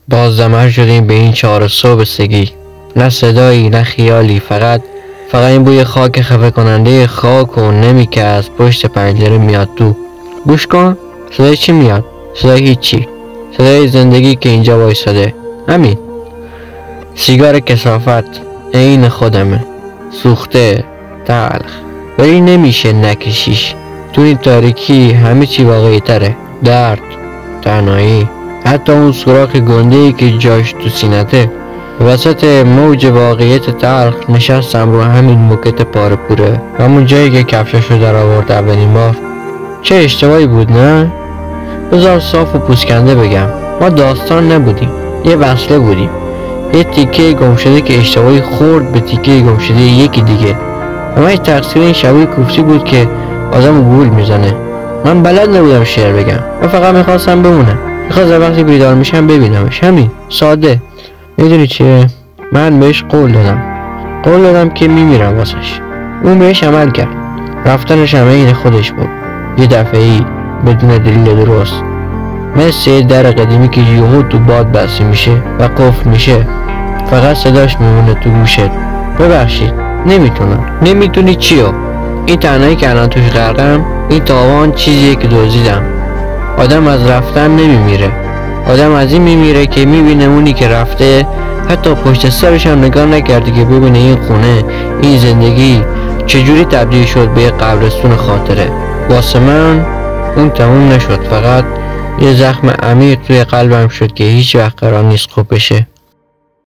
باز دمر شدیم به این 4 صبح سگی. نه صدایی نه خیالی، فقط این بوی خاک خفه کننده خاک و نمی که از پشت پنجره میاد تو. گوش کن، صدای چی میاد؟ صدای هیچی، صدای زندگی که اینجا وایساده. همین سیگار کثافت عین خودمه، سوخته، تلخ، ولی نمیشه نکشیش. تو این تاریکی همه چی واقعی تره. درد، تنهایی، حتی اون سوراخ گنده‌ای که جاش تو سینته. وسط موج واقعیت تلخ نشستم رو همین موکت پاره پوره، همون جایی که کفشاشو در آورد اولین بار. چه اشتباهی بود نه؟ بذار صاف و پوسکنده بگم، ما داستان نبودیم، یه وصله بودیم، یه تیکه گمشده که اشتباهی خورد به تیکه گمشده یکی دیگه. همه تقصیر این شبیه کوفتی بود که آدم گول میزنه. من بلد نبودم شعر بگم، من فقط میخواستم بمونم، میخواستم وقتی بیدار میشم ببینمش. همین ساده. میدونی چیه؟ من بهش قول دادم که میمیرم واسش. اون بهش عمل کرد. رفتنش هم این خودش بود، یه دفعه‌ای بدون دلیل درست، مثل یه در قدیمی که یهو تو باد بسته میشه و قفل میشه، فقط صداش میمونه تو گوشت. ببخشید نمیتونم. نمیتونی چیو؟ این تنهایی که الان توش غرقم، این تاوان چیزیه که دزدیدم. آدم از رفتن نمیمیره، آدم از این میمیره که میبینه اونی که رفته حتی پشت سرش هم نگاه نکرده که ببینه این خونه، این زندگی چجوری تبدیل شد به قبرستون خاطره. واسه من اون تموم نشد، فقط یه زخم عمیق توی قلبم شد که هیچ وقت قرار نیست خوب بشه.